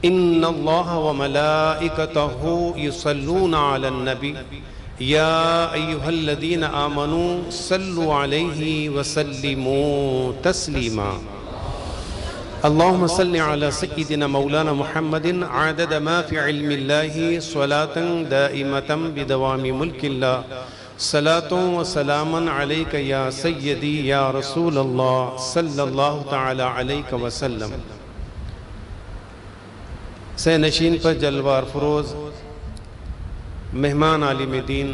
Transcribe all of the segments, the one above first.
ان اللہ وملائکتہ یصلون علی النبی یا ایہا الذین آمنوا صلوا علیہ وسلموا تسلیما اللہم صل علی سیدنا مولانا محمد عدد ما فی علم اللہ صلاة دائمة بدوام ملک اللہ صلاة و سلاما علیک یا سیدی یا رسول اللہ صلی اللہ تعالی علیہ وسلم۔ سہ نشین پر جلوار فروز مہمان عالم دین،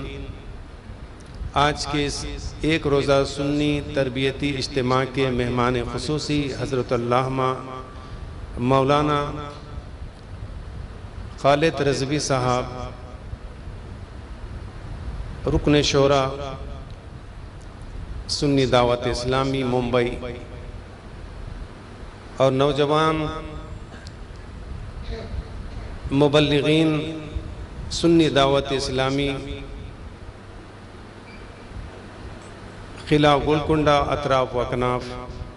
آج کے اس ایک روزہ سنی تربیتی اجتماع کے مہمان خصوصی حضرت علامہ مولانا خالد رضوی صاحب، رکن شورا سنی دعوت اسلامی ممبئی، اور نوجوان مبلغین سنی دعوت اسلامی خلا گولکنڈہ اطراف و اکناف،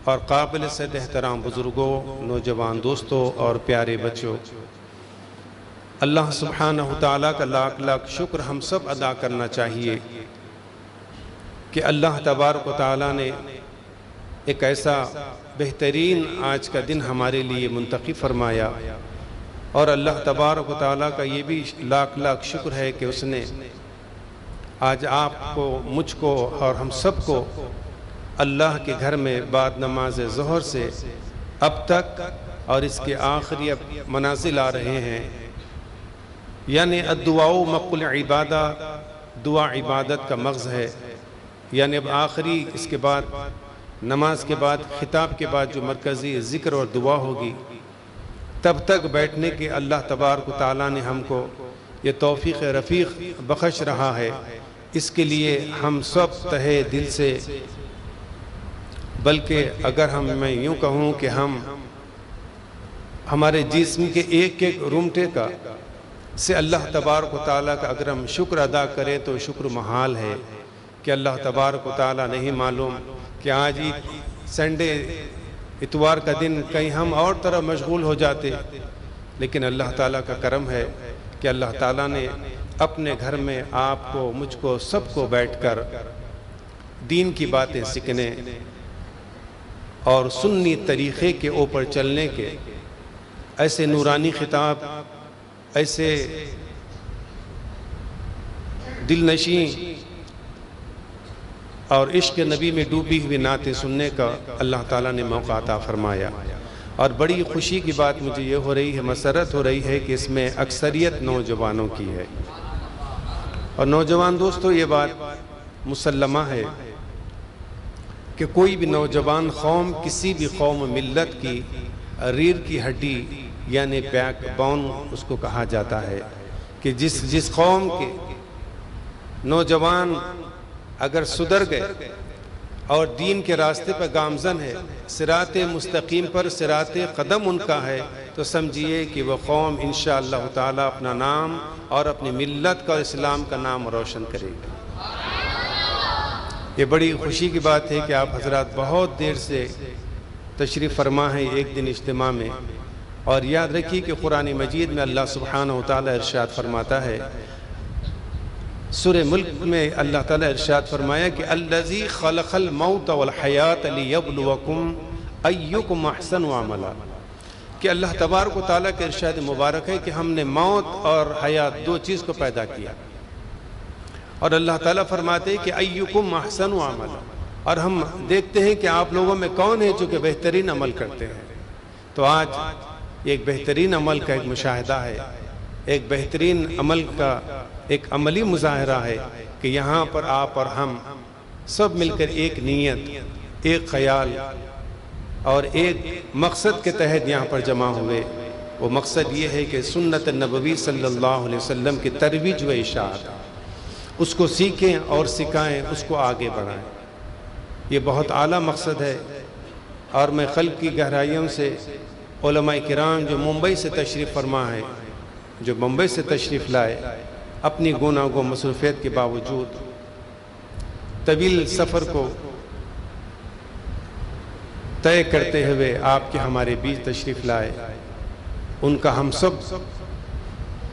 اور قابل صد احترام بزرگوں، نوجوان دوستوں اور پیارے بچوں، اللہ سبحانہ وتعالیٰ کا لاکھ لاکھ شکر ہم سب ادا کرنا چاہیے کہ اللہ تبارک و تعالیٰ نے ایک ایسا بہترین آج کا دن ہمارے لیے منتخب فرمایا، اور اللہ تبارک و تعالیٰ کا یہ بھی لاکھ لاکھ شکر ہے کہ اس نے آج آپ کو، مجھ کو اور ہم سب کو اللہ کے گھر میں بعد نماز ظہر سے اب تک اور اس کے آخری اب منازل آ رہے ہیں، یعنی الدعاء مقل عبادہ، دعا عبادت کا مغز ہے، یعنی اب آخری اس کے بعد نماز کے بعد خطاب کے بعد جو مرکزی ذکر اور دعا ہوگی، تب تک بیٹھنے کے اللہ تبارک و تعالیٰ نے ہم کو یہ توفیق رفیق بخش رہا ہے۔ اس کے لیے ہم سب تہے دل سے، بلکہ اگر میں یوں کہوں کہ ہمارے جسم کے ایک ایک رومٹے کا سے اللہ تبارک و تعالیٰ کا اگر ہم شکر ادا کریں تو شکر محال ہے کہ اللہ تبارک و تعالیٰ نہیں معلوم کہ آج سنڈے اتوار کا دن کہیں ہم اور طرح مشغول ہو جاتے، لیکن اللہ تعالیٰ کا کرم ہے کہ اللہ تعالیٰ نے اپنے گھر میں آپ کو، مجھ کو، سب کو بیٹھ کر دین کی باتیں سیکھنے اور سنی طریقے کے اوپر چلنے کے ایسے نورانی خطاب، ایسے دل نشیں اور عشق نبی میں ڈوبی ہوئی نعتیں سننے کا اللہ تعالیٰ نے موقع عطا فرمایا، اور بڑی خوشی کی بات مجھے یہ ہو رہی ہے، مسرت ہو رہی ہے کہ اس میں اکثریت نوجوانوں کی ہے، اور نوجوان دوستو یہ بات مسلمہ ہے کہ کوئی بھی نوجوان قوم، کسی بھی قوم ملت کی ریڑھ کی ہڈی یعنی بیک بون اس کو کہا جاتا ہے، کہ جس قوم کے نوجوان اگر سدھر گئے اور دین کے راستے پر گامزن ہے، صراط مستقیم پر صراط قدم ان کا ہے، تو سمجھیے کہ وہ قوم انشاءاللہ تعالیٰ اپنا نام اور اپنی ملت کا اسلام کا نام روشن کرے گی۔ یہ بڑی خوشی کی بات ہے کہ آپ حضرات بہت دیر سے تشریف فرما ہیں ایک دن اجتماع میں، اور یاد رکھیے کہ قرآن مجید میں اللہ سبحانہ وتعالی ارشاد فرماتا ہے، سورہ ملک میں اللہ تعالیٰ ارشاد فرمایا کہ الذی خلق الموت والحیات لیبلوکم ایکم احسن عملا، کہ اللہ تبارک و تعالیٰ کے ارشاد مبارک ہے کہ ہم نے موت اور حیات دو چیز کو پیدا کیا، اور اللہ تعالیٰ فرماتے ہیں کہ ایکم احسن عملا، اور ہم دیکھتے ہیں کہ آپ لوگوں میں کون ہے جو کہ بہترین عمل کرتے ہیں۔ تو آج ایک بہترین عمل کا ایک مشاہدہ ہے، ایک بہترین عمل کا ایک عملی مظاہرہ ہے کہ یہاں پر آپ اور ہم سب مل کر ایک نیت، ایک خیال اور ایک مقصد کے تحت یہاں پر جمع ہوئے۔ وہ مقصد یہ ہے کہ سنت نبوی صلی اللہ علیہ وسلم کی ترویج و اشاعت، اس کو سیکھیں اور سکھائیں، اس کو آگے بڑھائیں۔ یہ بہت اعلیٰ مقصد ہے، اور میں قلب کی گہرائیوں سے علماء کرام جو ممبئی سے تشریف فرما ہے، جو ممبئی سے تشریف لائے، اپنی گوناگوں مصروفیت کے باوجود طویل سفر کو طے کرتے ہوئے آپ کے ہمارے بیچ تشریف لائے، ان کا ہم سب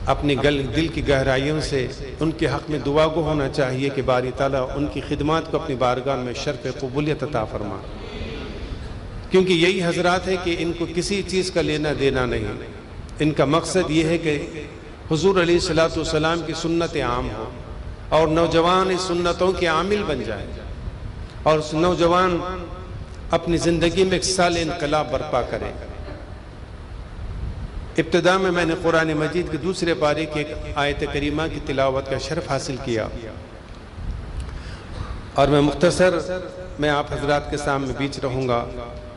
اپنی دل کی گہرائیوں سے ان کے حق میں دعا گو ہونا چاہیے کہ باری تعالیٰ ان کی خدمات کو اپنی بارگاہ میں شرف قبولیت عطا فرما، کیونکہ یہی حضرات ہے کہ ان کو کسی چیز کا لینا دینا نہیں، ان کا مقصد یہ ہے کہ حضور علیہ الصلوۃ والسلام کی سنت عام ہو اور نوجوان اس سنتوں کے عامل بن جائیں، اور نوجوان اپنی زندگی میں ایک سال انقلاب برپا کریں۔ ابتدا میں نے قرآن مجید کے دوسرے پارے کی ایک آیت کریمہ کی تلاوت کا شرف حاصل کیا، اور میں آپ حضرات کے سامنے بیچ رہوں گا،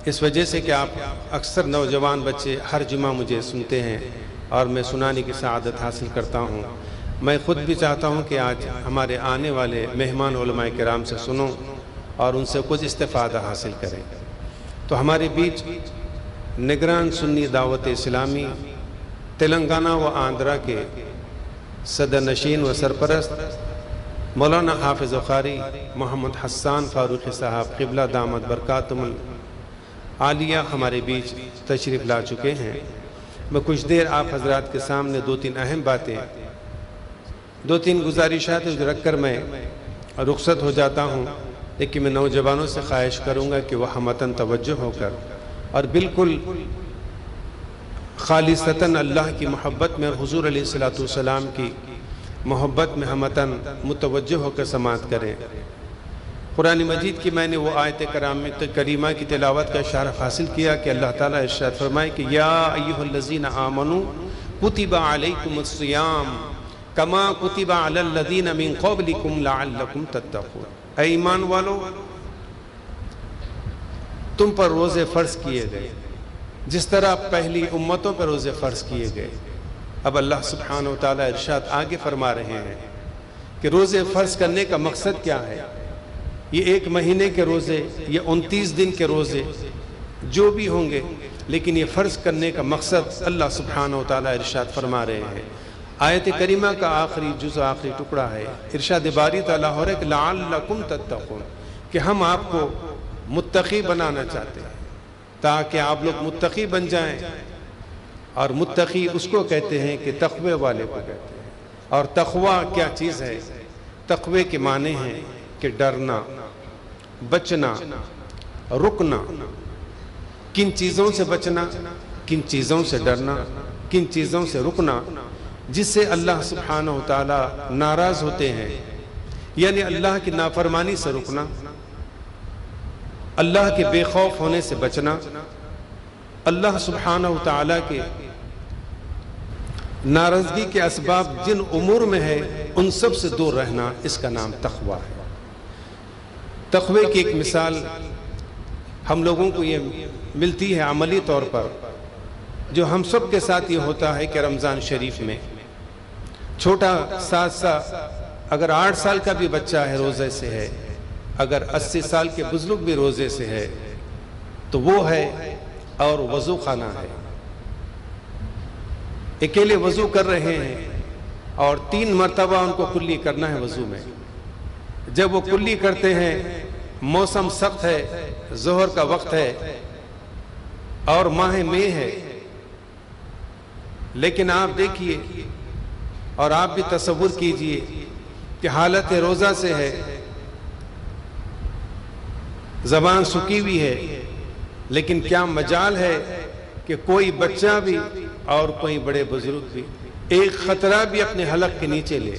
اس وجہ سے کہ آپ اکثر نوجوان بچے ہر جمعہ مجھے سنتے ہیں اور میں سنانے کی سعادت حاصل کرتا ہوں۔ میں خود بھی چاہتا ہوں کہ آج ہمارے آنے والے مہمان علماء کرام سے سنوں اور ان سے کچھ استفادہ حاصل کریں۔ تو ہمارے بیچ نگران سنی دعوت اسلامی تلنگانہ و آندھرا کے صدر نشین و سرپرست مولانا حافظ قاری محمد حسان فاروقی صاحب قبلہ دامت برکاتہم العالیہ ہمارے بیچ تشریف لا چکے ہیں۔ میں کچھ دیر آپ حضرات کے سامنے دو تین اہم باتیں، دو تین گزارشات رکھ کر میں رخصت ہو جاتا ہوں، لیکن میں نوجوانوں سے خواہش کروں گا کہ وہ ہمتاً توجہ ہو کر اور بالکل خالصتاً اللہ کی محبت میں اور حضور علیہ الصلوۃ والسلام کی محبت میں ہمتاً متوجہ ہو کر سماعت کریں۔ قرآن مجید کی میں نے وہ آیت کریمہ کی تلاوت کا شرف حاصل کیا کہ اللہ تعالیٰ ارشاد فرمائے کہ یا ایھا الذین آمنوا کتب علیکم الصیام کما کتب علی الذین من قبلکم لعلکم تتقون۔ اے ایمان والو، تم پر روزے فرض کیے گئے جس طرح پہلی امتوں پر روزے فرض کیے گئے۔ اب اللہ سبحانہ وتعالی ارشاد آگے فرما رہے ہیں کہ روزے فرض کرنے کا مقصد کیا ہے۔ یہ ایک مہینے کے روزے یا 29 دن کے روزے جو بھی ہوں گے، لیکن یہ فرض کرنے کا مقصد اللہ سبحانہ وتعالی ارشاد فرما رہے ہیں۔ آیت کریمہ کا آخری جزء، آخری ٹکڑا ہے، ارشاد باری تعالیٰ ہو رہا ہے کہ لعلکم تتقون، کہ ہم آپ کو متقی بنانا چاہتے ہیں تاکہ آپ لوگ متقی بن جائیں۔ اور متقی اس کو کہتے ہیں کہ تقوی والے کو کہتے ہیں۔ اور تقوی کیا چیز ہے؟ تقوی کے معنی ہیں کہ ڈرنا، بچنا، رکنا، کن چیزوں سے بچنا، کن چیزوں سے ڈرنا، کن چیزوں سے رکنا جس سے اللہ سبحانہ وتعالی ناراض ہوتے ہیں، یعنی اللہ کی نافرمانی سے رکنا، اللہ کے بے خوف ہونے سے بچنا، اللہ سبحانہ وتعالی کے ناراضگی کے اسباب جن امور میں ہے ان سب سے دور رہنا، اس کا نام تقوی ہے۔ تقوی کی ایک مثال ہم لوگوں کو یہ ملتی ہے عملی طور پر، جو ہم سب کے ساتھ یہ ہوتا ہے کہ رمضان شریف میں چھوٹا 7 سال اگر 8 سال کا بھی بچہ ہے روزے سے ہے، اگر 80 سال کے بزرگ بھی روزے سے ہے تو وہ ہے اور وضو خانہ ہے، اکیلے وضو کر رہے ہیں اور 3 مرتبہ ان کو کلی کرنا ہے وضو میں۔ جب وہ کلی کرتے ہیں، موسم سخت ہے، ظہر کا وقت ہے اور ماہ مئی ہے، لیکن آپ دیکھیے اور آپ بھی تصور کیجئے کہ حالت روزہ سے ہے، زبان سکی ہوئی ہے، لیکن کیا مجال ہے کہ کوئی بچہ بھی اور کوئی بڑے بزرگ بھی ایک خطرہ بھی اپنے حلق کے نیچے لے،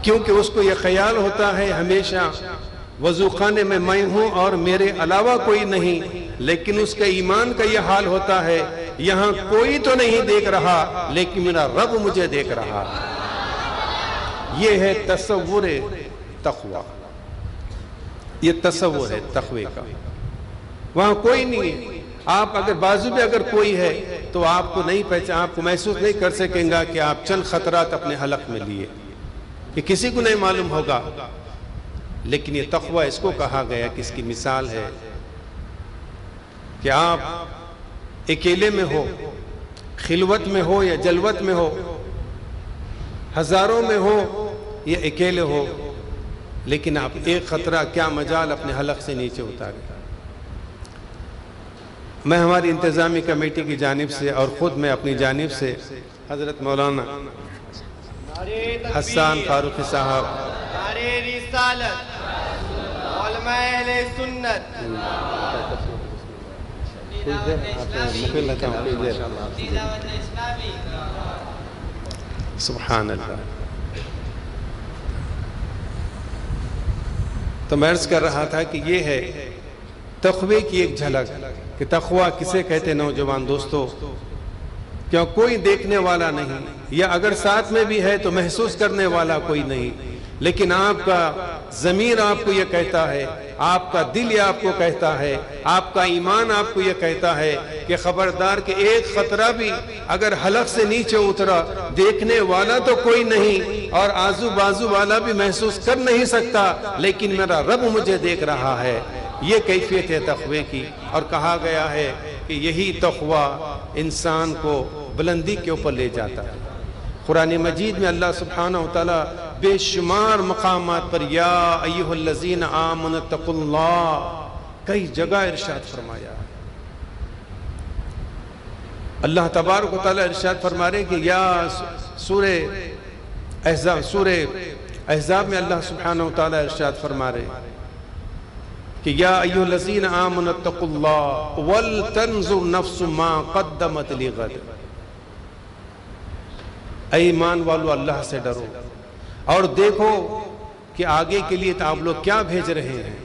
کیونکہ اس کو یہ خیال ہوتا ہے ہمیشہ وضو خانے میں میں ہوں اور میرے علاوہ کوئی نہیں، لیکن اس کا ایمان کا یہ حال ہوتا ہے یہاں کوئی تو نہیں دیکھ رہا لیکن میرا رب مجھے دیکھ رہا۔ یہ ہے تصور تقوی، یہ تصور ہے تقوی کا۔ وہاں کوئی نہیں ہے، آپ اگر بازو میں اگر کوئی ہے تو آپ کو نہیں پہچان، آپ کو محسوس نہیں کر سکیں گا کہ آپ چند خطرات اپنے حلق میں لیے، کہ کسی کو نہیں معلوم ہوگا۔ لیکن یہ تقوی اس کو کہا گیا کہ اس کی مثال ہے کہ آپ اکیلے میں ہو، خلوت میں ہو یا جلوت میں ہو، ہزاروں میں ہو یا اکیلے ہو، لیکن آپ ایک خطرہ کیا مجال اپنے حلق سے نیچے اتارے۔ میں ہماری انتظامی کمیٹی کی جانب سے اور خود میں اپنی جانب سے حضرت مولانا حسان فاروقی صاحب، نعرہ رسالت، علماء اہل سنت، سبحان اللہ. تو میں عرض کر رہا تھا کہ یہ ہے تقوی کی ایک جھلک کہ تقوی کسے کہتے نوجوان دوستو. کیوں کوئی دیکھنے والا نہیں، یا اگر ساتھ میں بھی ہے تو محسوس کرنے والا کوئی نہیں، لیکن آپ کا ضمیر آپ کو یہ کہتا ہے، آپ کا دل یہ آپ کو کہتا ہے، آپ کا ایمان آپ کو یہ کہتا ہے کہ خبردار کہ ایک خطرہ بھی اگر حلق سے نیچے اترا، دیکھنے والا تو کوئی نہیں اور آزو بازو والا بھی محسوس کر نہیں سکتا، لیکن میرا رب مجھے دیکھ رہا ہے. یہ کیفیت ہے تقوی کی. اور کہا گیا ہے کہ یہی تقوی انسان کو بلندی کے اوپر لے جاتا ہے. قرآن مجید میں اللہ سبحانہ وتعالی بے شمار مقامات پر یا ایھا الذین آمنوا اتقوا اللہ کئی جگہ ارشاد فرمایا ہے. اللہ تبارک و تعالی ارشاد فرما رہے کہ یا سورہ احزاب میں اللہ سبحانہ وتعالی ارشاد فرما رہے کہ یا ایھا الذین آمنوا اتقوا اللہ ولتنظر نفس ما قدمت لغد. اے ایمان والو اللہ سے ڈرو اور دیکھو کہ آگے کے لیے آپ لوگ کیا بھیج رہے ہیں.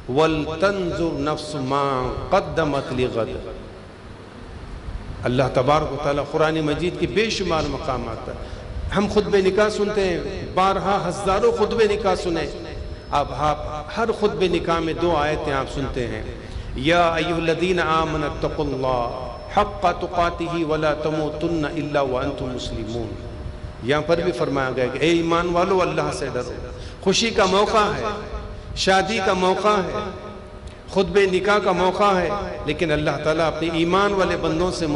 وَلْتَنْظُرْ نَفْسُ مَا قَدَّمَتْ لِغَدٍ. اللہ تبارک و تعالیٰ قرآن مجید کی بے شمار مقامات پر. ہم خطبہ نکاح سنتے ہیں، بارہا ہزاروں خطبہ نکاح سنے. اب ہر خطبہ نکاح میں 2 آیتیں آپ سنتے ہیں. یا ایھا الذین آمنوا اتقوا اللہ حق تقاتہ ولا تموتن الا وانتم مسلمون. یہاں پر بھی فرمایا گیا کہ اے ایمان والو اللہ سے ڈرو. خوشی کا موقع ہے، شادی کا موقع ہے، خطبہ نکاح کا موقع ہے، لیکن اللہ تعالیٰ اپنے ایمان والے بندوں سے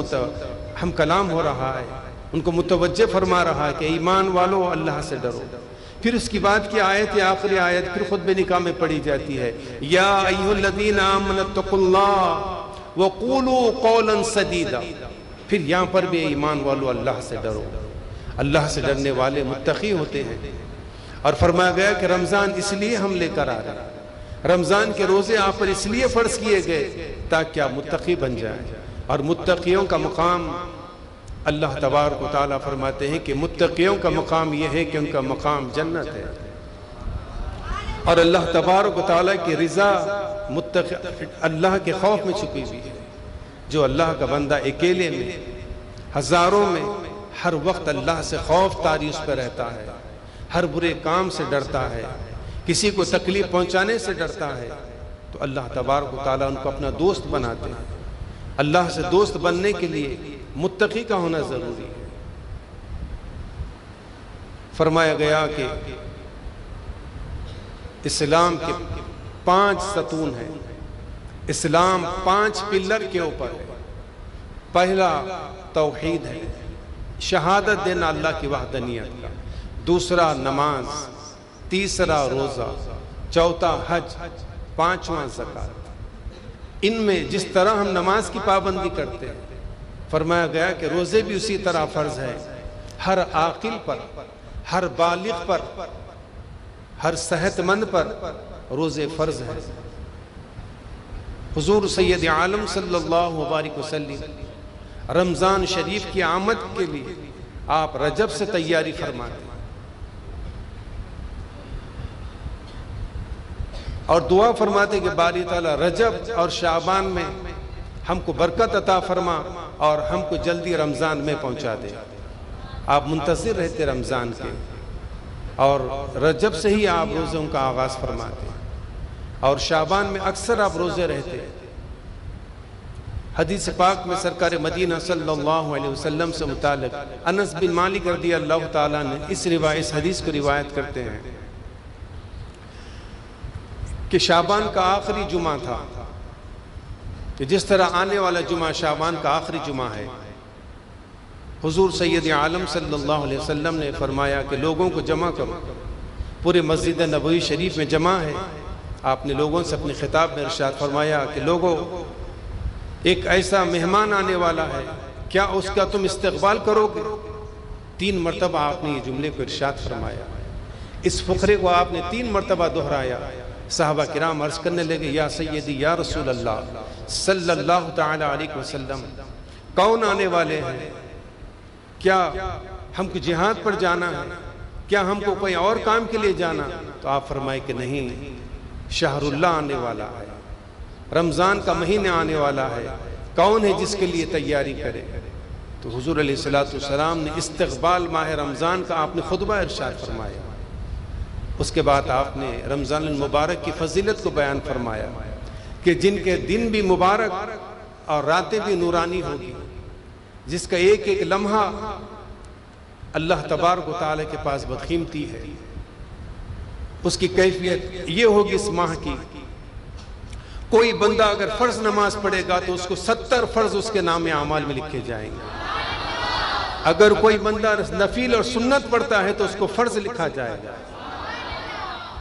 ہم کلام ہو رہا ہے، ان کو متوجہ فرما رہا ہے کہ ایمان والو اللہ سے ڈرو. پھر اس کی بعد کی آیت آخری آیت پھر خطبہ نکاح میں پڑھی جاتی ہے یا ایھا الذین آمنوا اتقوا اللہ وقولوا قولا سدیدا. پھر یہاں پر بھی ایمان والو اللہ سے ڈرو. اللہ سے ڈرنے والے متقی ہوتے ہیں. اور فرمایا گیا کہ رمضان اس لیے ہم لے کر آ رہے ہیں، رمضان کے روزے آپ پر اس لیے فرض کیے گئے تاکہ آپ متقی بن جائیں. اور متقیوں کا مقام اللہ تبارک و تعالیٰ فرماتے ہیں کہ متقیوں کا مقام یہ ہے کہ ان کا مقام جنت ہے. اور اللہ تبارک و تعالیٰ کی رضا اللہ کے خوف میں چھپی ہوئی ہے. جو اللہ کا بندہ اکیلے میں ہزاروں میں ہر وقت اللہ سے خوف طاری اس پہ رہتا ہے، ہر برے کام سے ڈرتا ہے، کسی کو تکلیف پہنچانے سے ڈرتا ہے، تو اللہ تبارک و تعالیٰ ان کو اپنا دوست بناتے ہیں. اللہ سے دوست بننے کے لیے متقی کا ہونا ضروری ہے. فرمایا گیا کہ اسلام کے 5 ستون ہیں. اسلام 5 پلر کے اوپر ہے. پہلا توحید ہے، شہادت دینا اللہ کی وحدانیت کا. دوسرا نماز، تیسرا روزہ، چوتھا حج، 5واں زکوٰۃ. ان میں جس طرح ہم نماز کی پابندی کرتے ہیں فرمایا گیا کہ روزے بھی اسی طرح فرض ہے. ہر عاقل پر، ہر بالغ پر، ہر صحت مند پر روزے فرض ہے. حضور سید عالم صلی اللہ وبارک وسلم رمضان شریف کی آمد کے لیے آپ رجب سے تیاری فرماتے ہیں اور دعا فرماتے کہ باری تعالیٰ رجب اور شعبان میں ہم کو برکت عطا فرما اور ہم کو جلدی رمضان میں پہنچا دے. آپ منتظر رہتے رمضان کے اور رجب سے ہی آپ روزوں کا آغاز فرماتے اور شعبان میں اکثر آپ روزے رہتے. حدیث پاک میں سرکار مدینہ صلی اللہ علیہ وسلم سے متعلق انس بن مالک رضی اللہ تعالیٰ نے اس حدیث کو روایت کرتے ہیں کہ شعبان کا آخری جمعہ تھا کہ جس طرح آنے والا جمعہ شعبان کا آخری جمعہ ہے. حضور سید عالم صلی اللہ علیہ وسلم نے فرمایا کہ لوگوں کو جمع کرو. پورے مسجد نبوی شریف میں جمع ہے. آپ نے لوگوں سے اپنے خطاب میں ارشاد فرمایا کہ لوگوں ایک ایسا مہمان آنے والا ہے، کیا اس کا تم استقبال کرو گے؟ 3 مرتبہ آپ نے یہ جملے کو ارشاد فرمایا، اس فقرے کو آپ نے 3 مرتبہ دہرایا۔ صحابہ کرام عرض کرنے لگے یا سیدی یا رسول اللہ صلی اللہ تعالی علیہ وسلم، کون آنے والے ہیں؟ کیا ہم کو جہاد پر جانا ہے؟ کیا ہم کو کوئی اور کام کے لیے جانا؟ تو آپ فرمائے کہ نہیں، شہر اللہ آنے والا ہے، رمضان کا مہینہ آنے والا ہے، کون ہے جس کے لیے تیاری کرے؟ تو حضور علیہ السلام نے استقبال ماہ رمضان کا آپ نے خطبہ ارشاد فرمایا۔ اس کے بعد آپ نے رمضان المبارک کی فضیلت کو بیان فرمایا کہ جن کے دن بھی مبارک اور راتیں بھی نورانی ہوگی، جس کا ایک ایک لمحہ اللہ تبارک و تعالیٰ کے پاس بدقیمتی ہے، اس کی کیفیت یہ ہوگی اس ماہ کی، کوئی بندہ اگر فرض نماز پڑھے گا تو اس کو 70 فرض اس کے نام اعمال میں لکھے جائیں گے، اگر کوئی بندہ نفل اور سنت پڑھتا ہے تو اس کو فرض لکھا جائے گا۔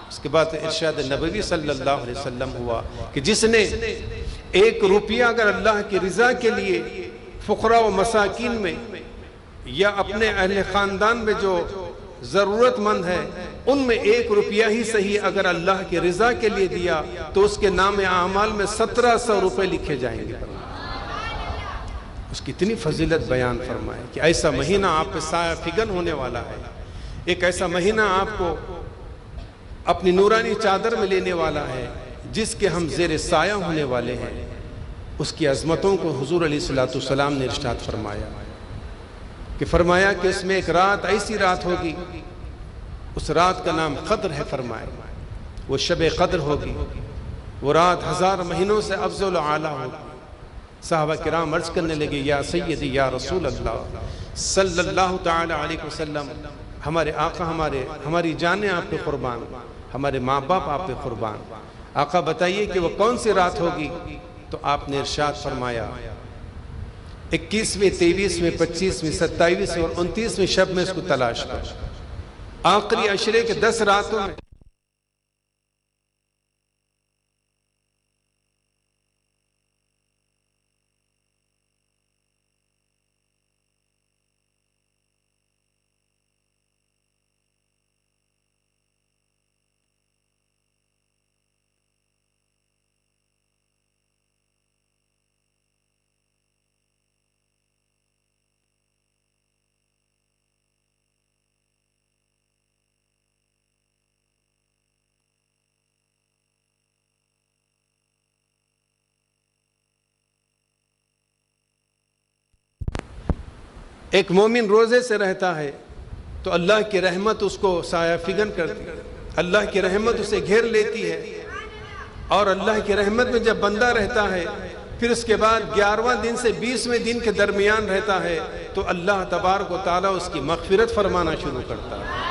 اس کے بعد ارشاد نبوی صلی اللہ علیہ وسلم ہوا کہ جس نے 1 روپیہ اگر اللہ کی رضا کے لیے فقراء و مساکین میں یا اپنے اہل خاندان میں جو ضرورت مند ہے ان میں 1 روپیہ ہی صحیح اگر اللہ کی رضا کے لیے دیا تو اس کے نام اعمال میں 1700 روپے لکھے جائیں گے۔ اس کی اتنی فضیلت بیان فرمائے کہ ایسا مہینہ آپ پہ سایہ فگن ہونے والا ہے، ایک ایسا مہینہ آپ کو اپنی نورانی چادر میں لینے والا ہے جس کے ہم زیر سایہ ہونے والے ہیں۔ اس کی عظمتوں کو حضور علیہ السلام نے ارشاد فرمایا کہ اس میں ایک رات ایسی رات ہوگی، اس رات کا نام قدر ہے، فرمایا وہ شب قدر ہوگی، وہ رات 1000 مہینوں سے افضل و اعلیٰ ہوگی۔ صحابہ کرام عرض کرنے لگے یا سیدی یا رسول اللہ صلی اللہ تعالی علیہ وسلم، ہمارے آقا ہماری جانیں آپ پہ قربان، ہمارے ماں باپ آپ پہ قربان، آقا بتائیے کہ وہ کون سی رات ہوگی؟ تو آپ نے ارشاد فرمایا 21ویں 23ویں 25ویں 27ویں اور 29ویں شب میں اس کو تلاش کر، آخری عشرے کے 10 راتوں میں ایک مومن روزے سے رہتا ہے تو اللہ کی رحمت اس کو سایہ فگن کرتی ہے، اللہ کی رحمت اسے گھیر لیتی ہے، اور اللہ کی رحمت میں جب بندہ رہتا ہے پھر اس کے بعد 11واں دن سے 20ویں دن کے درمیان رہتا ہے تو اللہ تبارک و تعالیٰ اس کی مغفرت فرمانا شروع کرتا ہے۔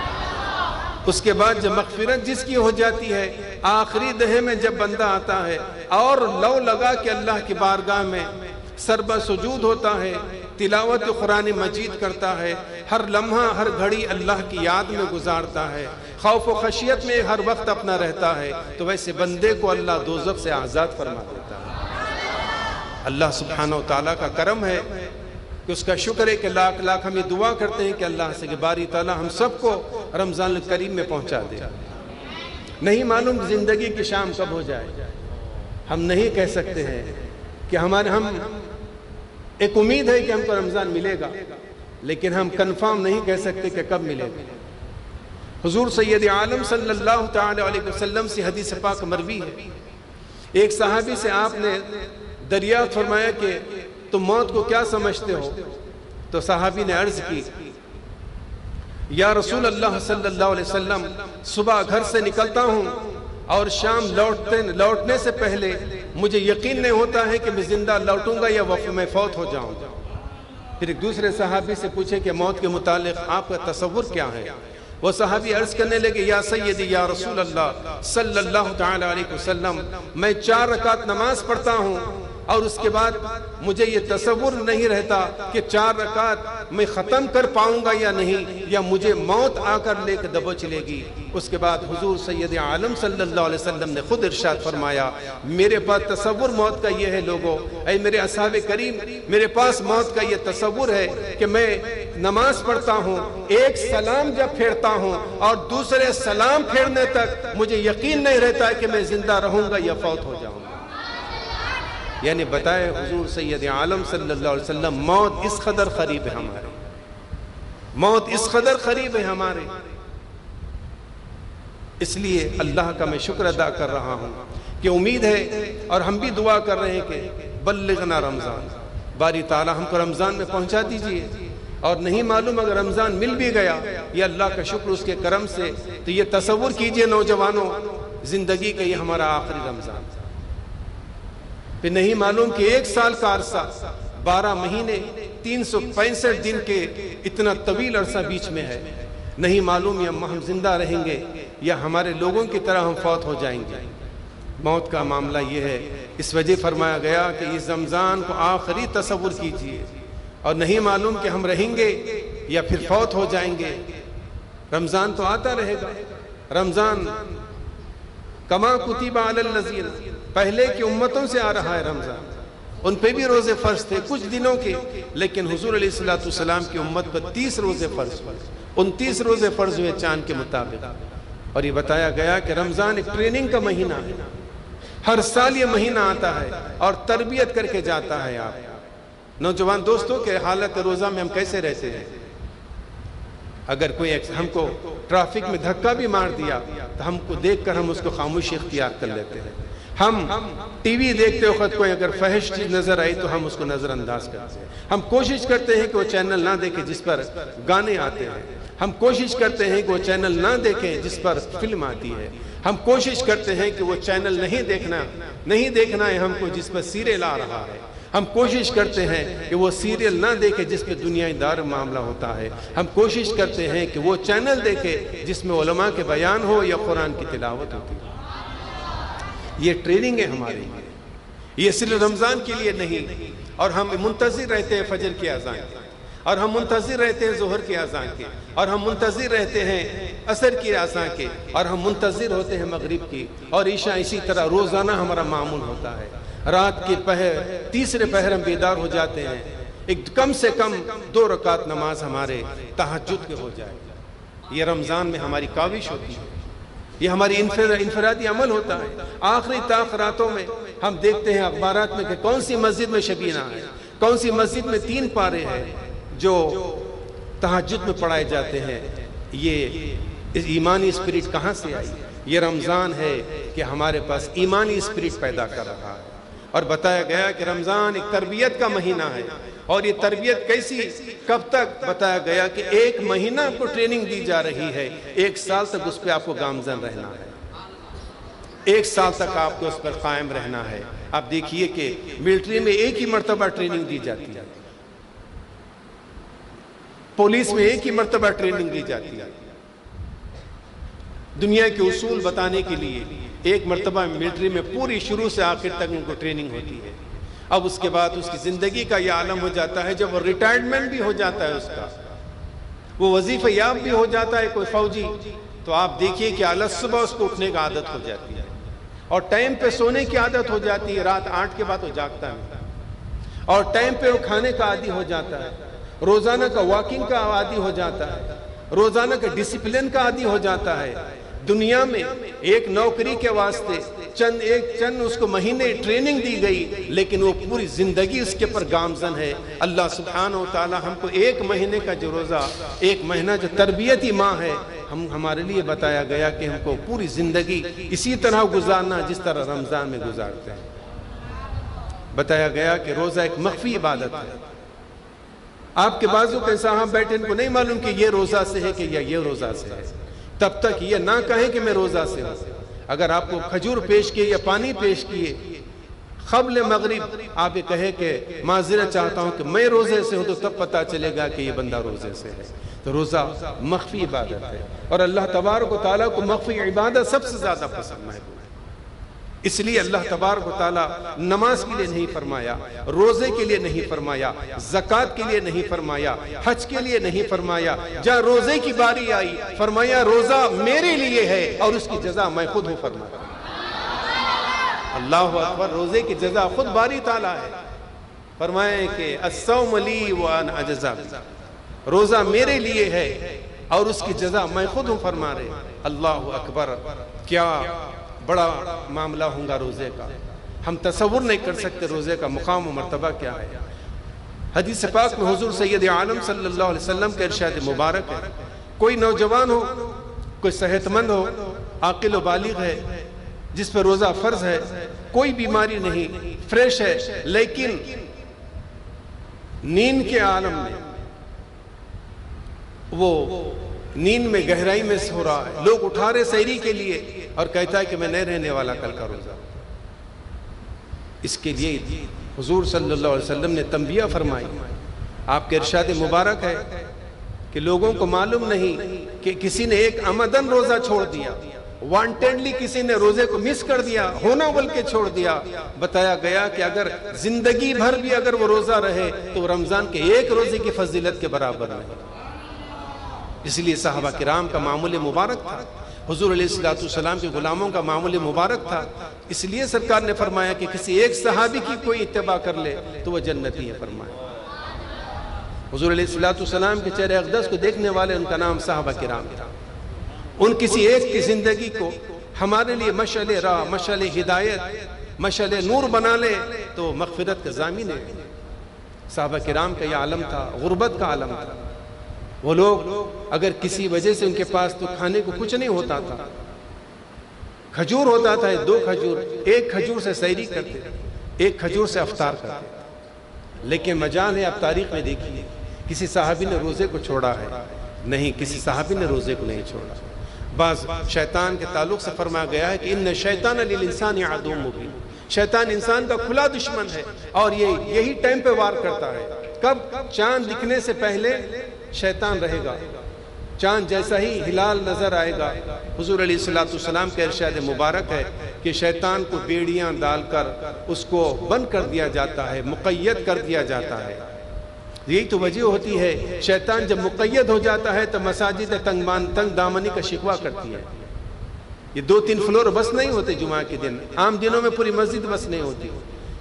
اس کے بعد جب مغفرت جس کی ہو جاتی ہے، آخری دہے میں جب بندہ آتا ہے اور لو لگا کہ اللہ کی بارگاہ میں سربہ سجود ہوتا ہے، تلاوت قرآن مجید کرتا ہے، ہر لمحہ ہر گھڑی اللہ کی یاد میں گزارتا ہے، خوف و خشیت میں ہر وقت اپنا رہتا ہے، تو ویسے بندے کو اللہ دوزخ سے آزاد فرما دیتا ہے۔ اللہ سبحانہ و تعالیٰ کا کرم ہے کہ اس کا شکر ہے کہ لاکھ لاکھ ہم یہ دعا کرتے ہیں کہ اللہ سے کہ باری تعالیٰ ہم سب کو رمضان الکریم میں پہنچا دے۔ نہیں معلوم زندگی کی شام کب ہو جائے، ہم نہیں کہہ سکتے ہیں کہ ہم ایک امید ہے کہ ہم کو رمضان ملے گا، لیکن ہم کنفرم نہیں کہہ سکتے کہ کب ملے گا۔ حضور سید عالم صلی اللہ تعالی علیہ وسلم سے حدیث پاک مروی ہے، ایک صحابی سے آپ نے دریافت فرمایا کہ تم موت کو کیا سمجھتے ہو؟ تو صحابی نے عرض کی یا رسول اللہ صلی اللہ علیہ وسلم، صبح گھر سے نکلتا ہوں اور شام لوٹنے سے پہلے مجھے یقین نہیں ہوتا ہے کہ میں زندہ لوٹوں گا یا میں فوت ہو جاؤں گا۔ پھر ایک دوسرے صحابی سے پوچھے کہ موت کے متعلق آپ کا تصور کیا ہے؟ وہ صحابی عرض کرنے لگے یا سیدی یا رسول اللہ صلی اللہ تعالی علیہ وسلم، میں 4 رکعت نماز پڑھتا ہوں، اور اس کے بعد مجھے یہ تصور نہیں رہتا کہ 4 رکعت میں ختم کر پاؤں گا یا نہیں، یا مجھے موت آ کر لے کے دبوچ لے گی۔ اس کے بعد حضور سید عالم صلی اللہ علیہ وسلم نے خود ارشاد فرمایا، میرے پاس تصور موت کا یہ ہے لوگوں، اے میرے اصحاب کریم، میرے پاس موت کا یہ تصور ہے کہ میں نماز پڑھتا ہوں، ایک سلام جب پھیرتا ہوں اور دوسرے سلام پھیرنے تک مجھے یقین نہیں رہتا ہے کہ میں زندہ رہوں گا یا فوت ہو جاؤں گا۔ یعنی بتائے حضور سید عالم صلی اللہ علیہ وسلم، موت اس قدر قریب ہے ہمارے، موت اس قدر قریب ہے ہمارے۔ اس لیے اللہ کا میں شکر ادا کر رہا ہوں کہ امید ہے اور ہم بھی دعا کر رہے ہیں کہ بلغنا رمضان، باری تعالیٰ ہم کو رمضان میں پہنچا دیجئے، اور نہیں معلوم اگر رمضان مل بھی گیا، یہ اللہ کا شکر اس کے کرم سے، تو یہ تصور کیجئے نوجوانوں، زندگی کا یہ ہمارا آخری رمضان، پھر نہیں معلوم کہ 1 سال کا عرصہ، 12 مہینے 365 دن کے اتنا طویل عرصہ بیچ میں ہے، نہیں معلوم یا ہم زندہ رہیں گے یا ہمارے لوگوں کی طرح ہم فوت ہو جائیں گے۔ موت کا معاملہ یہ ہے، اس وجہ فرمایا گیا کہ اس رمضان کو آخری تصور کیجئے، اور نہیں معلوم کہ ہم رہیں گے یا پھر فوت ہو جائیں گے۔ رمضان تو آتا رہے گا، رمضان کما کتب علی الذین، پہلے کی امتوں سے آ رہا ہے رمضان، ان پہ بھی روزے فرض تھے کچھ دنوں کے، لیکن حضور علیہ السلام کی امت پر 30 روزے فرض ہوئے، 29 روزے فرض ہوئے چاند کے مطابق۔ اور یہ بتایا گیا کہ رمضان ایک ٹریننگ کا مہینہ ہے، ہر سال یہ مہینہ آتا ہے اور تربیت کر کے جاتا ہے۔ آپ نوجوان دوستوں کے حالت روزہ میں ہم کیسے رہتے ہیں؟ اگر کوئی ہم کو ٹریفک میں دھکا بھی مار دیا تو ہم کو دیکھ کر ہم اس کو خاموشی اختیار کر لیتے ہیں۔ ہم ٹی وی دیکھتے وقت کوئی اگر فحش چیز نظر آئی تو ہم اس کو نظر انداز کرتے ہیں۔ ہم کوشش کرتے ہیں کہ وہ چینل نہ دیکھیں جس پر گانے آتے ہیں، ہم کوشش کرتے ہیں کہ وہ چینل نہ دیکھیں جس پر فلم آتی ہے، ہم کوشش کرتے ہیں کہ وہ چینل نہیں دیکھنا ہے ہم کو جس پر سیریل آ رہا ہے، ہم کوشش کرتے ہیں کہ وہ سیریل نہ دیکھے جس پہ دنیا دار معاملہ ہوتا ہے، ہم کوشش کرتے ہیں کہ وہ چینل دیکھے جس میں علماء کے بیان ہو یا قرآن کی تلاوت ہوتی ہے۔ یہ ٹریننگ ہے ہمارے لیے، یہ صرف رمضان کے لیے نہیں، اور ہم منتظر رہتے ہیں فجر کی اذان کے، اور ہم منتظر رہتے ہیں ظہر کی اذان کے، اور ہم منتظر رہتے ہیں عصر کی اذان کے، اور ہم منتظر ہوتے ہیں مغرب کی، اور عشاء اسی طرح روزانہ ہمارا معمول ہوتا ہے۔ رات کے تیسرے پہر ہم بیدار ہو جاتے ہیں، ایک کم سے کم 2 رکعت نماز ہمارے تہجد کے ہو جائے۔ یہ رمضان میں ہماری کاوش ہوتی ہے، یہ ہماری انفرادی عمل ہوتا ہے۔ آخری تاخراتوں میں ہم دیکھتے ہیں اخبارات میں کہ کون سی مسجد میں شبینہ ہے، کون سی مسجد میں 3 پارے ہیں جو تہجد میں پڑھائے جاتے ہیں۔ یہ ایمانی اسپرٹ کہاں سے آئی؟ یہ رمضان ہے کہ ہمارے پاس ایمانی اسپرٹ پیدا کر رہا ہے۔ اور بتایا گیا کہ رمضان ایک تربیت کا مہینہ ہے، اور یہ تربیت کیسی، کب تک؟ بتایا گیا کہ 1 مہینہ آپ کو ٹریننگ دی جا رہی ہے، 1 سال تک اس پہ آپ کو گامزن رہنا ہے، 1 سال تک آپ کو اس پر قائم رہنا ہے۔ آپ دیکھیے کہ ملٹری میں 1 ہی مرتبہ ٹریننگ دی جاتی ہے، پولیس میں 1 ہی مرتبہ ٹریننگ دی جاتی ہے، دنیا کے اصول بتانے کے لیے 1 مرتبہ ملٹری میں پوری شروع سے آخر تک ان کو ٹریننگ ہوتی ہے۔ اب اس کے بعد اس کی زندگی کا یہ عالم ہو جاتا ہے، جب وہ ریٹائرمنٹ بھی ہو جاتا ہے، اس کا وہ وظیفہ یاب بھی ہو جاتا ہے کوئی فوجی، تو آپ دیکھیے کہ صبح اس کو اٹھنے کا عادت ہو جاتی ہے، اور ٹائم پہ سونے کی عادت ہو جاتی ہے، رات 8 کے بعد وہ جاگتا نہیں، اور ٹائم پہ وہ کھانے کا عادی ہو جاتا ہے، روزانہ کا واکنگ کا عادی ہو جاتا ہے، روزانہ کا ڈسپلن کا عادی ہو جاتا ہے۔ دنیا میں ایک نوکری کے واسطے چند اس کو مہینے ٹریننگ دی گئی، لیکن وہ پوری زندگی اس کے پر گامزن ہے۔ اللہ سبحانہ و تعالی ہم کو 1 مہینے کا جو روزہ، 1 مہینہ جو تربیتی ماہ ہے، ہمارے لیے بتایا گیا کہ ہم کو پوری زندگی اسی طرح گزارنا جس طرح رمضان میں گزارتے ہیں۔ بتایا گیا کہ روزہ ایک مخفی عبادت ہے۔ آپ کے بازو کے صاحب بیٹھے، ان کو نہیں معلوم کہ یہ روزہ سے ہے کہ یہ روزہ سے ہے، تب تک یہ نہ کہیں کہ میں روزہ سے ہوں۔ اگر آپ کو کھجور پیش کیے یا پانی پیش کیے قبل مغرب، آپ یہ کہے کہ معذرت چاہتا ہوں کہ میں روزے سے ہوں، تو تب پتہ چلے گا کہ یہ بندہ روزے سے ہے۔ تو روزہ مخفی عبادت ہے، اور اللہ تبارک و تعالیٰ کو مخفی عبادت سب سے زیادہ پسند ہے۔ اس لیے اللہ تبارک و تعالیٰ نماز کے لیے نہیں فرمایا، روزے کے لیے نہیں فرمایا، زکوٰۃ کے لیے نہیں فرمایا، حج کے لیے نہیں فرمایا۔ جہاں روزے کی باری آئی فرمایا روزہ میرے لیے ہے اور اس کی جزا میں خود ہوں فرمایا۔ اللہ اکبر، روزے کی جزا خود باری تعالیٰ ہے۔ فرمایا کہ الصوم لی وانا اجزا بہ، روزہ میرے لیے ہے اور اس کی جزا میں خود ہوں فرما رہے۔ اللہ اکبر، کیا بڑا معاملہ ہوگا روزے کا، ہم تصور نہیں کر سکتے روزے کا مقام و مرتبہ کیا ہے۔ حدیث پاک میں حضور سید عالم صلی اللہ علیہ وسلم کا ارشاد مبارک ہے، کوئی نوجوان ہو، کوئی صحت مند ہو، عاقل و بالغ ہے، جس پہ روزہ فرض ہے، کوئی بیماری نہیں، فریش ہے، لیکن نیند کے عالم میں وہ نیند میں گہرائی میں سو رہا ہے، لوگ اٹھا رہے سحری کے لیے اور کہتا ہے کہ میں نہیں رہنے والا کل کا روزہ۔ اس کے لیے حضور صلی اللہ علیہ وسلم نے تنبیہ فرمائی۔ آپ کے ارشاد مبارک ہے کہ لوگوں کو معلوم نہیں کہ کسی نے ایک عمدن روزہ چھوڑ دیا، وانٹیڈلی کسی نے روزے کو مس کر دیا، ہونا بول کے چھوڑ دیا۔ بتایا گیا کہ اگر زندگی بھر بھی اگر وہ روزہ رہے تو رمضان کے ایک روزے کی فضیلت کے برابر نہیں۔ اس لیے صحابہ کرام کا معمول مبارک تھا، حضور علیہ السلام کے غلاموں کا معمول مبارک تھا۔ اس لیے سرکار نے فرمایا کہ کسی ایک صحابی کی کوئی اتباع کر لے تو وہ جنتی ہے فرمایا۔ حضور علیہ السلام کے چہرے اقدس کو دیکھنے والے ان کا نام صحابہ کرام تھا۔ ان کسی ایک کی زندگی کو ہمارے لیے مشعل راہ، مشعل ہدایت، مشعل نور بنا لے تو مغفرت کا ضامن ہے۔ صحابہ کرام کا یہ عالم تھا، غربت کا عالم تھا۔ وہ لوگ اگر کسی وجہ سے ان کے پاس تو کھانے کو کچھ نہیں ہوتا تھا، کھجور ہوتا تھا، 2 کھجور، ایک کھجور سے سحری کرتے، ایک کھجور سے افطار کرتے۔ لیکن مجال ہے، آپ تاریخ میں دیکھیے کسی صحابی نے روزے کو چھوڑا ہے؟ نہیں، کسی صحابی نے روزے کو نہیں چھوڑا۔ بعض شیطان کے تعلق سے فرمایا گیا ہے کہ ان شیطان للانسان عدو مبین، شیطان انسان کا کھلا دشمن ہے اور یہی ٹائم پہ وار کرتا ہے۔ کب؟ چاند دکھنے سے پہلے شیطان رہے گا، چاند جیسا ہی ہلال نظر آئے گا۔ حضور علیہ السلام کے ارشاد مبارک ہے کہ شیطان کو بیڑیاں ڈال کر اس کو بند کر دیا جاتا ہے، مقید کر دیا جاتا ہے۔ یہی تو وجہ ہوتی ہے، شیطان جب مقید ہو جاتا ہے تو مساجد تنگ دامنی کا شکوہ کرتی ہے۔ یہ 2-3 فلور بس نہیں ہوتے جمعہ کے دن، عام دنوں میں پوری مسجد بس نہیں ہوتی۔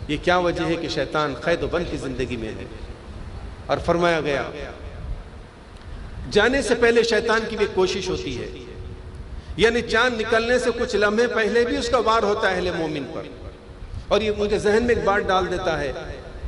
یہ کیا وجہ ہے کہ شیطان قید و بند کی زندگی میں ہے۔ اور فرمایا گیا جانے سے پہلے شیطان کی بھی کوشش ہوتی ہے، یعنی چاند نکلنے سے کچھ لمحے پہلے بھی اس کا وار ہوتا ہے اہل مومن پر، اور یہ ان کے ذہن میں ایک بات ڈال دیتا ہے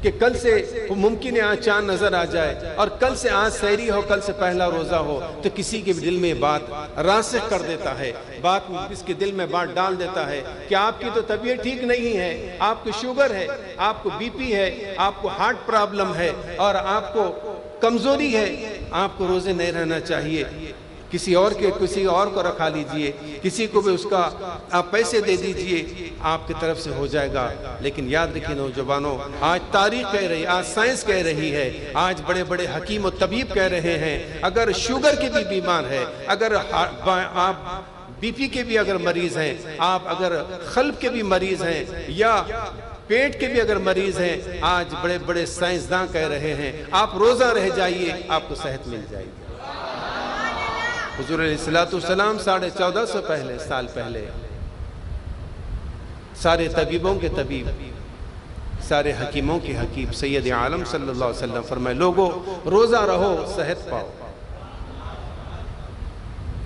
کہ کل سے ممکن ہے آج چاند نظر آ جائے، اور کل سے آج سحری ہو، کل سے پہلا روزہ ہو، تو کسی کے دل میں بات راسخ کر دیتا ہے، بات اس کے دل میں بات ڈال دیتا ہے کہ آپ کی تو طبیعت ٹھیک نہیں ہے، آپ کو شوگر ہے، آپ کو بی پی ہے، آپ کو ہارٹ پرابلم ہے، اور آپ کو کمزوری ہے، آپ کو روزے نہیں رہنا چاہیے، کسی اور کو رکھا لیجئے، کسی کو بھی اس کا آپ پیسے دے دیجئے، آپ کی طرف سے ہو جائے گا۔ لیکن یاد رکھیں نوجوانوں، آج تاریخ کہہ رہی ہے، آج سائنس کہہ رہی ہے، آج بڑے بڑے حکیم و طبیب کہہ رہے ہیں، اگر شوگر کے بھی بیمار ہے، اگر آپ بی پی کے بھی اگر مریض ہیں، آپ اگر قلب کے بھی مریض ہیں، یا پیٹ کے بھی اگر مریض ہیں، آج بڑے بڑے سائنسداں کہہ رہے ہیں آپ روزہ رہ جائیے، آپ کو صحت مل جائے گی۔ حضور علیہ السلام 1450 سال پہلے سارے طبیبوں کے طبیب، سارے حکیموں کے حکیم سید عالم صلی اللہ علیہ وسلم فرمائے لوگوں روزہ رہو صحت پاؤ۔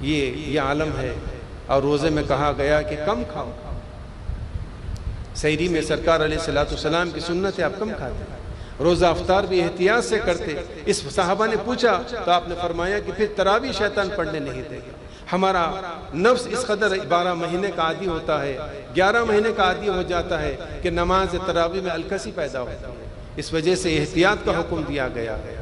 یہ عالم ہے، اور روزے میں کہا گیا کہ کم کھاؤ۔ سحری میں سرکار علیہ السلام کی سنت ہے، آپ کم کھاتے ہیں، روزہ افطار بھی احتیاط سے کرتے۔ اس صحابہ نے پوچھا تو آپ نے فرمایا کہ پھر تراویح شیطان پڑھنے نہیں دے گا۔ ہمارا نفس اس قدر 12 مہینے کا عادی ہوتا ہے، 11 مہینے کا عادی ہو جاتا ہے کہ نماز تراویح میں الکسی پیدا ہوتی ہے، اس وجہ سے احتیاط کا حکم دیا گیا ہے۔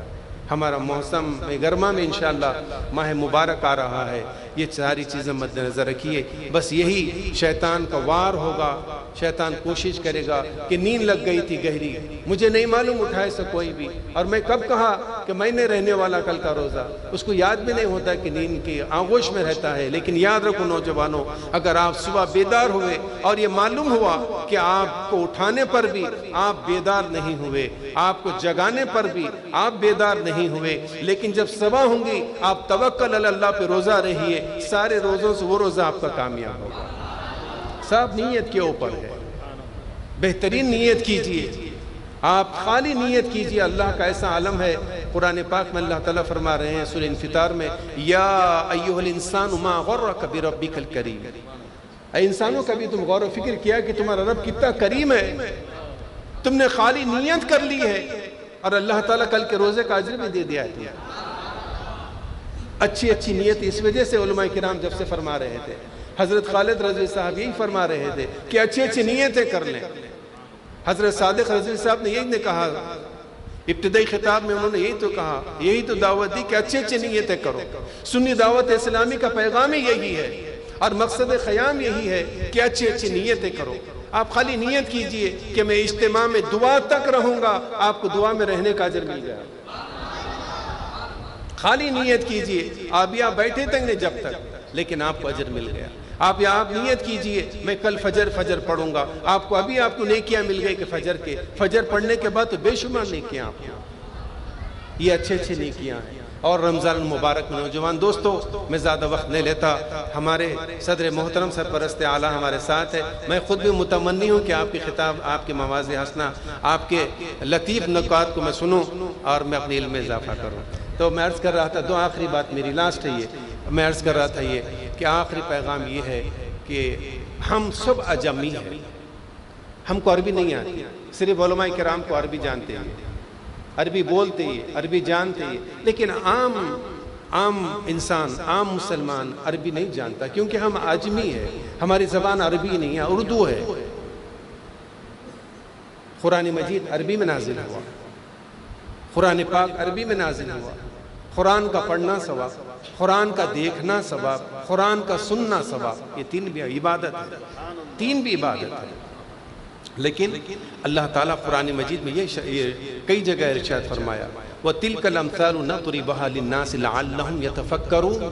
ہمارا موسم گرما میں انشاءاللہ ماہ مبارک آ رہا ہے، یہ ساری چیزیں مد نظر رکھیے۔ بس یہی شیطان کا وار ہوگا، شیطان کوشش کرے گا کہ نیند لگ گئی تھی گہری، مجھے نہیں معلوم اٹھائے سے کوئی بھی، اور میں کب کہا کہ میں نے رہنے والا کل کا روزہ، اس کو یاد بھی نہیں ہوتا کہ نیند کی آغوش میں رہتا ہے۔ لیکن یاد رکھو نوجوانوں، اگر آپ صبح بیدار ہوئے اور یہ معلوم ہوا کہ آپ کو اٹھانے پر بھی آپ بیدار نہیں ہوئے، آپ کو جگانے پر بھی آپ بیدار نہیں ہوئے، لیکن جب صبح ہوں گی آپ توکل علی اللہ پہ روزہ رہیے، سارے روزوں سے وہ روزہ آپ کا کامیاب ہوگا۔ صاحب نیت کے اوپر ہے، بہترین نیت کیجئے، آپ خالی نیت کیجئے۔ اللہ کا ایسا عالم ہے، قرآن پاک میں اللہ تعالیٰ فرما رہے ہیں سورہ انفطار میں، یا ایھا الانسان ما غرک بربک الکریم۔ اے انسانوں، کبھی تم غور و فکر کیا کہ تمہارا رب کتنا کریم ہے؟ تم نے خالی نیت کر لی ہے اور اللہ تعالیٰ کل کے روزے کا اجر بھی دے دیا ہے۔ اچھی نیت، اس وجہ سے علماء کرام جب سے فرما رہے تھے، حضرت خالد رضوی صاحب یہی فرما رہے تھے کہ اچھی نیتیں کر لیں۔ حضرت صادق رضوی صاحب نے یہی کہا، ابتدائی خطاب میں انہوں نے یہی تو کہا، یہی تو دعوت دی کہ اچھی نیتیں کرو۔ سنی دعوت اسلامی کا پیغام ہی یہی ہے اور مقصد خیام یہی ہے کہ اچھی نیتیں کرو۔ آپ خالی نیت کیجئے کہ میں اجتماع میں دعا تک رہوں گا، آپ کو دعا میں رہنے کا اجر مل جائے۔ خالی نیت کیجئے، آپ یہاں بیٹھے تک نہیں جب تک، لیکن آپ کو اجر مل گیا۔ آپ نیت کیجئے میں کل فجر پڑھوں گا، آپ کو ابھی آپ کو نیکیاں مل گئی کہ فجر پڑھنے کے بعد تو بے شمار نیکیاں آپ کو، یہ اچھے نیکیاں ہیں۔ اور رمضان المبارک میں نوجوان دوستو، میں زیادہ وقت نہیں لیتا، ہمارے صدر محترم سرپرست اعلیٰ ہمارے ساتھ ہے۔ میں خود بھی متمنی ہوں کہ آپ کی خطاب، آپ کے مواضع حسنہ، آپ کے لطیف نکات کو میں سنوں اور میں اپنے علم میں اضافہ کروں۔ تو میں عرض کر رہا تھا، دو آخری بات میری لاسٹ ہے یہ، میں عرض کر رہا تھا یہ کہ آخری پیغام یہ ہے کہ ہم سب اجمی ہیں، ہم کو عربی نہیں آتی، صرف علماء کرام کو عربی جانتے ہیں، عربی بولتے ہیں، عربی جانتے ہیں، لیکن عام انسان، عام مسلمان عربی نہیں جانتا، کیونکہ ہم اجمی ہیں، ہماری زبان عربی نہیں ہے، اردو ہے۔ قرآن مجید عربی میں نازل ہوا، قرآن پاک عربی میں نازل ہوا، قرآن کا پڑھنا ثواب، قرآن کا دیکھنا ثواب، قرآن کا سننا ثواب، یہ تین بھی عبادت ہے۔ لیکن اللہ تعالیٰ قرآن مجید میں یہ کئی جگہ ارشاد فرمایا، وَتِلْكَ الْأَمْثَالُ نَضْرِبُهَا لِلنَّاسِ لَعَلَّهُمْ يَتَفَكَّرُونَ۔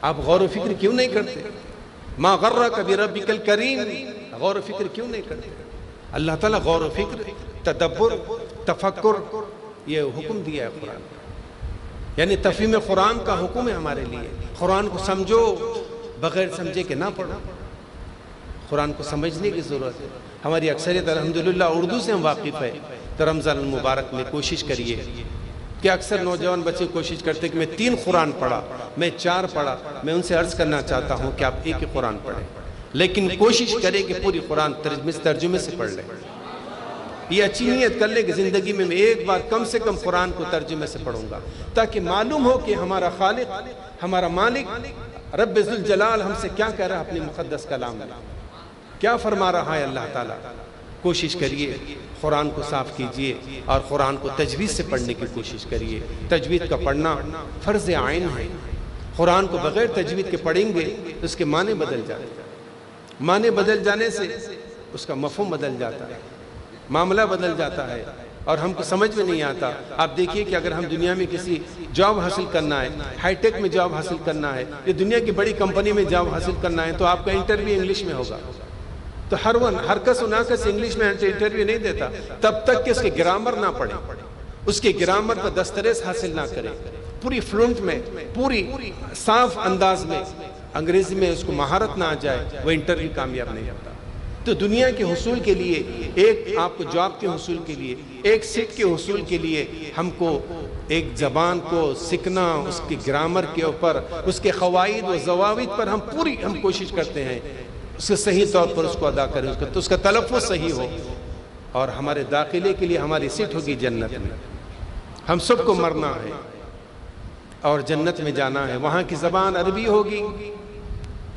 آپ غور و فکر کیوں نہیں کرتے؟ مَا غَرَّكَ بِرَبِّكَ الْكَرِيمِ، غور و فکر کیوں نہیں کرتے؟ اللہ تعالیٰ غور و فکر، تدبر، تفکر، یہ حکم دیا ہے قرآن، یعنی تفہیم قرآن کا حکم ہے ہمارے لیے۔ قرآن کو سمجھو، بغیر سمجھے کہ نہ پڑھو، قرآن کو سمجھنے کی ضرورت ہے۔ ہماری اکثریت الحمدللہ اردو سے ہم واقف ہے، تو رمضان المبارک میں کوشش کریے کہ اکثر نوجوان بچے کوشش کرتے کہ میں 3 قرآن پڑھا، میں 4 پڑھا۔ میں ان سے عرض کرنا چاہتا ہوں کہ آپ ایک ہی قرآن پڑھیں، لیکن کوشش کریں کہ پوری قرآن ترجمے سے پڑھ لیں۔ یہ اچھی نیت کر لیں کہ زندگی میں ایک بار کم سے کم قرآن کو ترجمے سے پڑھوں گا، تاکہ معلوم ہو کہ ہمارا خالق، ہمارا مالک رب ذوالجلال ہم سے کیا کہہ رہا ہے اپنی مقدس کلام میں، کیا فرما رہا ہے اللہ تعالیٰ۔ کوشش کریے قرآن کو صاف کیجئے اور قرآن کو تجوید سے پڑھنے کی کوشش کریے۔ تجوید کا پڑھنا فرض عین ہے، قرآن کو بغیر تجوید کے پڑھیں گے تو اس کے معنی بدل جاتے ہیں، معنی بدل جانے سے اس کا مفہوم بدل جاتا ہے، معاملہ بدل جاتا ہے اور ہم کو سمجھ میں نہیں آتا۔ آپ دیکھیے کہ اگر ہم دنیا میں کسی جاب حاصل کرنا ہے، ہائی ٹیک میں جاب حاصل کرنا ہے، یہ دنیا کی بڑی کمپنی میں جاب حاصل کرنا ہے، تو آپ کا انٹرویو انگلش میں ہوگا۔ تو ہر کس و ناکس انگلش میں انٹرویو نہیں دیتا تب تک کہ اس کے گرامر نہ پڑھے، اس کے گرامر پر دسترس حاصل نہ کرے، پوری فلوئنٹ میں، پوری صاف انداز میں انگریزی میں اس کو مہارت نہ آ جائے، وہ انٹرویو کامیاب نہیں ہوتا۔ تو دنیا کے حصول کے لیے، ایک آپ کو جاب کے حصول کے لیے، ایک سیٹ کے حصول کے لیے ہم کو ایک زبان کو سیکھنا، اس کے گرامر کے اوپر، اس کے قواعد و ضوابط پر ہم کوشش کرتے ہیں اس کے صحیح طور پر اس کو ادا کریں، تو اس کا تلفظ صحیح ہو، اور ہمارے داخلے کے لیے ہماری سیٹ ہوگی جنت میں۔ ہم سب کو مرنا ہے اور جنت میں جانا ہے، وہاں کی زبان عربی ہوگی۔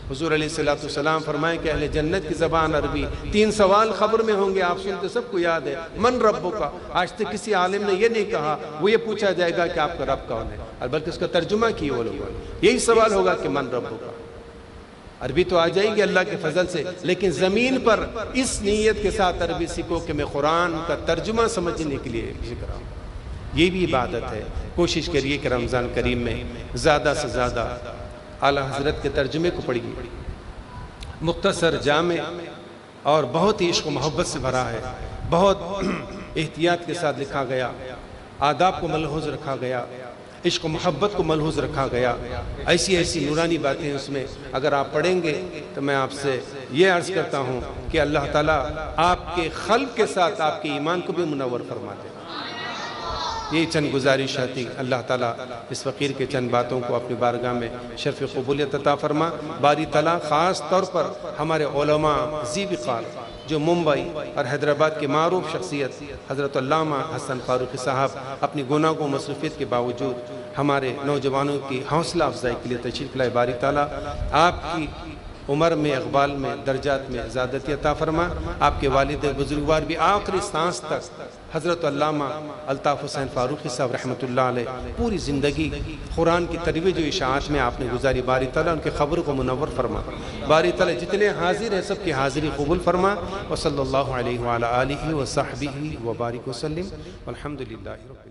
حضور علیہ السلام فرمائیں کہ اہل جنت کی زبان عربی۔ 3 سوال خبر میں ہوں گے، آپ سنتے سب کو یاد ہے، من ربک۔ آج تک کسی عالم نے یہ نہیں کہا، وہ یہ پوچھا جائے گا کہ آپ کا رب کون ہے، اور بلکہ اس کا ترجمہ کی وہ لوگ، یہی سوال ہوگا کہ من ربک۔ عربی تو آ جائیں گے اللہ کے فضل سے، لیکن زمین پر اس نیت کے ساتھ عربی سیکھو کہ میں قرآن کا ترجمہ سمجھنے کے لیے ذکر ہوں۔ یہ بھی عبادت ہے۔ کوشش کریے کہ رمضان کریم میں زیادہ سے زیادہ اعلیٰ حضرت کے ترجمے کو پڑھیے، مختصر، جامع اور بہت ہی عشق و محبت سے بھرا ہے، بہت احتیاط کے ساتھ لکھا گیا، آداب کو ملحوظ رکھا گیا، عشق و محبت کو ملحوظ رکھا گیا، ایسی ایسی نورانی باتیں اس میں اگر آپ پڑھیں گے تو میں آپ سے یہ عرض کرتا ہوں کہ اللہ تعالیٰ آپ کے قلب کے ساتھ آپ کے ایمان کو بھی منور فرما دے۔ یہ چند گزارش تھی، اللہ تعالیٰ اس فقیر کے چند باتوں کو اپنی بارگاہ میں شرف قبولیت عطا فرما۔ باری تعالیٰ خاص طور پر ہمارے علماء ذی وقار جو ممبئی اور حیدرآباد کے معروف شخصیت حضرت علامہ حسن فاروقی صاحب اپنی گناہوں و مصروفیت کے باوجود ہمارے نوجوانوں کی حوصلہ افزائی کے لیے تشریف لائے، باری تعالیٰ آپ کی عمر میں، اقبال میں، درجات میں زیادتی عطا فرما۔ آپ کے والد بزرگوار بھی آخری سانس تک حضرت علامہ الطاف حسین فاروقی صاحب رحمۃ اللہ علیہ پوری زندگی قرآن کی ترویج و اشاعت میں آپ نے گزاری، باری تعالیٰ ان کے خبر کو منور فرما۔ باری تعالیٰ جتنے حاضر ہیں سب کی حاضری قبول فرما، وصلی اللہ علیہ وآلہ آلہ وصحبہ وبارک وسلم، والحمدللہ رب